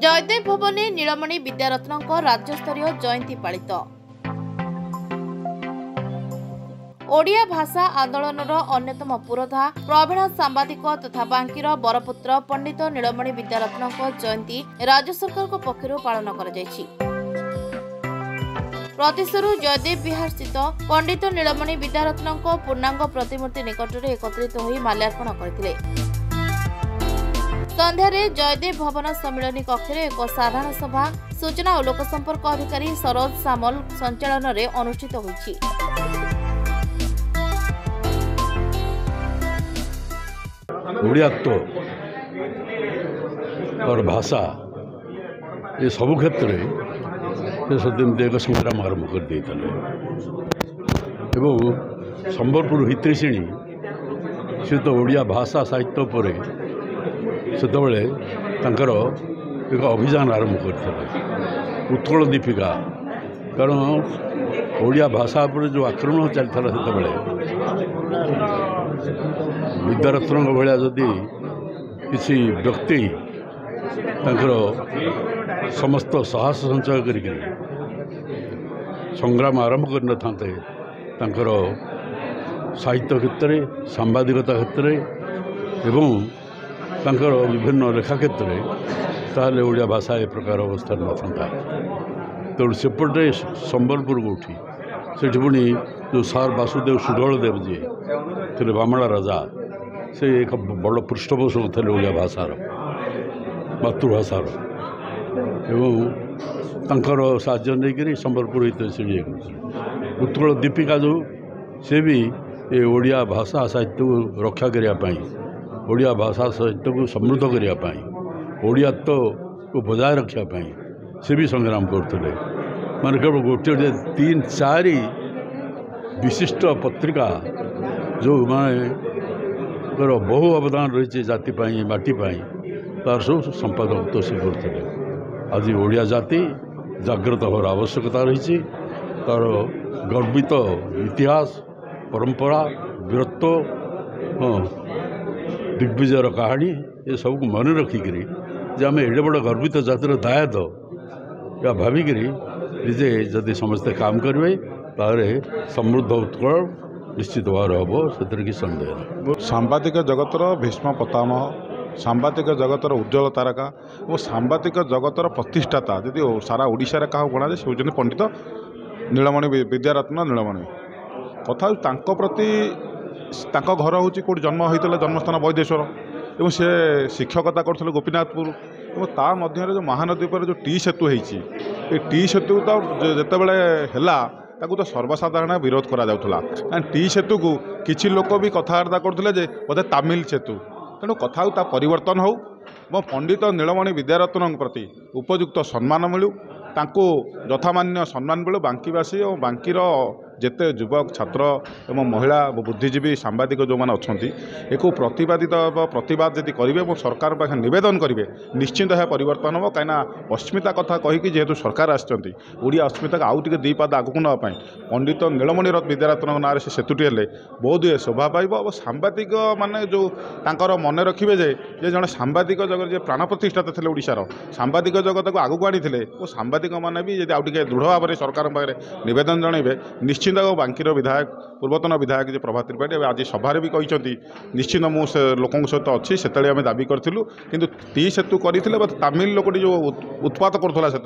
जयदेव भवने नीलमणि विद्यारत्न राज्यस्तरीय जयंती पालित। ओडिया भाषा आंदोलनर अन्यतम पुरोधा प्रवीण सांबादिक तथा बांकीर बरपुत्र पंडित नीलमणि विद्यारत्न जयंती राज्य सरकार पक्षर पालन कर प्रतिशरू जयदेव विहार स्थित पंडित नीलमणि विद्यारत्न पूर्णांग प्रतिमूर्ति निकट में एकत्रित हो माल्यार्पण करते। संध्यारे जयदेव भवन सम्मिलनी कक्ष एक साधारण सभा सूचना और लोकसंपर्क अधिकारी सरोज सामल संचालन में अनुष्ठित होईछि। ओडियात्व और भाषा ये सबु क्षेत्र में सदमी एक संग्राम आरंभ कर संबलपुर हितैषिणी से तो ओडिया भाषा साहित्य पर सेतबले एक अभियान आरंभ करते उत्कल दीपिका कारण ओडिया भाषा पर जो आक्रमण चलता से विद्यारत्न भाया जदि किसी व्यक्ति समस्त साहस संचय कर संग्राम आरंभ कर न थाते साहित्य क्षेत्र में सांबादिकता क्षेत्र में तांकर विभिन्न रेखा क्षेत्र में ओडिया भाषा ए प्रकार अवस्था न था। तेणु सेपटे संबलपुर को उठी से पुणी जो सार वासुदेव सुधलदेव जी थे बामला राजा से एक बड़ पृष्ठपोषक थे ओडिया भाषार मातृभाषार एवं साहाय्य नहीं संबलपुर हितैषिणी उत्कल दीपिका जो से भी ये ओडिया भाषा साहित्य को रक्षा करने ओडिया भाषा साहित्य को समृद्ध करने ओडियात्व को बजाय रखापी से भी संग्राम करते मान केवल गोटे 3-4 विशिष्ट पत्रिका जो माने बहु अवदान रही जातिपाई माटीपाई तार सब संपादक से करते आज ओडिया जाति जागृत होर आवश्यकता रही तार गर्वित इतिहास परंपरा वीरत्व दिग्विजयर कहानी ये सब को मन रखिकी जे आम एडे बड़ गर्वित जातिर दायद या भाविक निजे जदि समस्ते काम करेंगे तारे समृद्ध उत्कल निश्चित भाव हम से कि सन्देह सांबादिक जगतर भीष्म पितामह सांबादिक जगतर उज्ज्वल तारका और सांबादिक जगतर प्रतिष्ठाता यदि सारा ओडिशा क्या गणाए से होती पंडित नीलमणि विद्यारत्न नीलमणि कथा प्रति घर हूँ कौट जन्म होता जन्मस्थान वैदेश्वर और से शिक्षकता करते गोपीनाथपुर और ता मध्य जो महानदी पर जो टी सेतु होती टी सेतु तो जिते बड़े है तो सर्वसाधारण विरोध करा टी सेतु को किसी लोक भी कथबार्ता करते बोधे तामिल सेतु तेणु कथा परिवर्तन हो पंडित नीलमणि विद्यारत्न प्रति उपयुक्त सम्मान मिलू तांको यथामान्य सम्मान मिलू बांकीवासी और बांकीर जेते युवक छात्र एवं महिला बुद्धिजीवी सांबादिक जो मैंने अच्छा एक प्रतिवाद यदि करेंगे सरकार पाखे नवेदन करेंगे निश्चिंत है परिवर्तन हम कहीं अस्मिता कथा कहीकि जेहेतु सरकार आड़िया अस्मिता को आउ टे दी पाद आगक नापी पंडित नीलमणि विद्यारत्न ना से सेतुटी हेल्ले बहुत हुए शोभा पाइब और सांबादिक माने जो तांकर मन रखिए जे जड़े सांबादिक जगत प्राण प्रतिष्ठाता थे ओडिशार सांबादिक जगत को आगक आनी और सांबादिक मैंने भी आउ टे दृढ़ भाव में सरकार पाखे नवेदन जनइबे निश्चिंत बांकीर विधायक पूर्वतन विधायक जो प्रभात त्रिपाठी आज सभारे भी कहते निश्चित मुझे लोकों सहित अच्छी से दाबी करूँ किंतु टी सेतु करते तामिल लोकटी जो उत्पात करूला से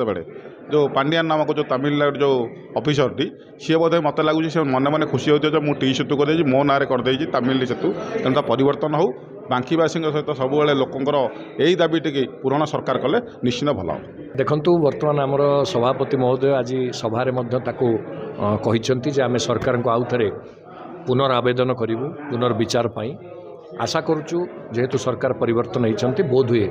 जो पांडियान नामक जो तामिलनाडु जो ऑफिसर टी सी बोधे मत लगुच मन मन खुशी होती मुझे टी सेतु कर मो ना करदे तामिल सेतु तेना परिवर्तन हो बांकीवासी सहित सब लोकंर यही दाबी टी पूरण सरकार कले निश्चित भल देखु बर्तमान आमर सभापति महोदय आज सभारे कहते आम सरकार को आउ थे पुनरावेदन करूँ पुनर्विचार आशा करुचु जेहेतु सरकार परिवर्तन होती बोध हुए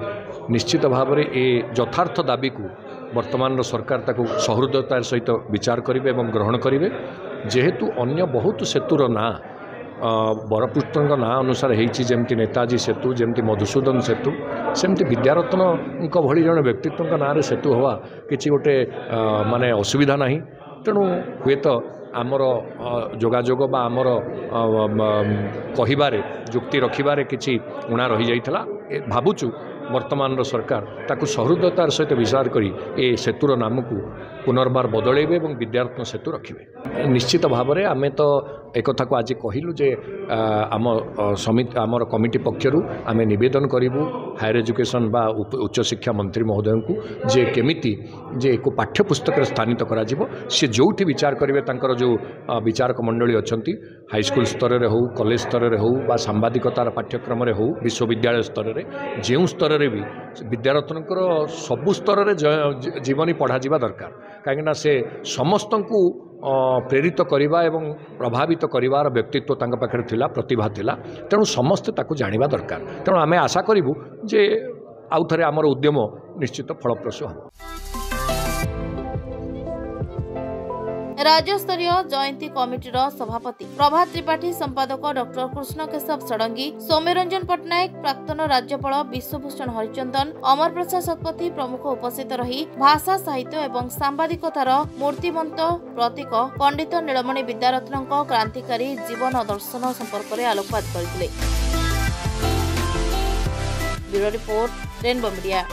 निश्चित भाव में ये यथार्थ दाबी को वर्तमान सरकार ताको सहृदयतार सहित विचार करेंगे और ग्रहण करेंगे जेहेतु अन्य बहुत सेतुर ना बरपुत्र ना अनुसार होती नेताजी सेतु जमती मधुसूदन सेतु सेमती विद्यारत्न भली जड़े व्यक्तित्व ना सेतु हवा कि गोटे माने असुविधा नहीं तेणु हुए तो आमर जोगाजोग बा आमर कहबारे जुक्ति रखिबारे किछि उणा रही जाइथला भावुचु वर्तमान सरकार ताकू सहृदतार सहित विचार करी ए सेतुर नाम को पुनर्बार बदलैबे और विद्यारत्न सेतु रखिए। निश्चित भाव में आम तो एक को आज कहलु जे आम समिति आमर कमिटी पक्षर आम नवेदन करूँ हायर एजुकेशन बा उच्च शिक्षा मंत्री महोदय को जे केमिति जे एक पाठ्यपुस्तक स्थानित करा सी जो विचार करेंगे जो विचारक मंडली अच्छा हाईस्कल स्तर में हो कॉलेज स्तर में हो बा सांबादिकतार पाठ्यक्रम हो विश्वविद्यालय स्तर में जो स्तर में भी विद्यारत्नकर सबु स्तर में जीवनी पढ़ा दरकार कहीं से समस्त को प्रेरित करवा एवं प्रभावित करार व्यक्तित्व तांका पाखरे थिला प्रतिभा थिला तेणु समस्ते ताकू जानिबा दरकार। तेणु आमे आशा करिबु जे आउ थरे आमर उद्यम निश्चित फलप्रसू हो। राज्यस्तरीय जयंती कमिटीर सभापति प्रभात त्रिपाठी, संपादक डॉक्टर कृष्ण केशव षडंगी, सौम्यरंजन पट्टनायक, प्राक्तन राज्यपाल विश्वभूषण हरिचंदन, अमर प्रसाद शतपथी प्रमुख उपस्थित रही भाषा साहित्य एवं सांबादिकतार मूर्तिमंत प्रतीक पंडित नीलमणि विद्यारत्नक क्रांतिकारी जीवन दर्शन संपर्क में आलोकपात करथिले। Bureau report, rainbow media.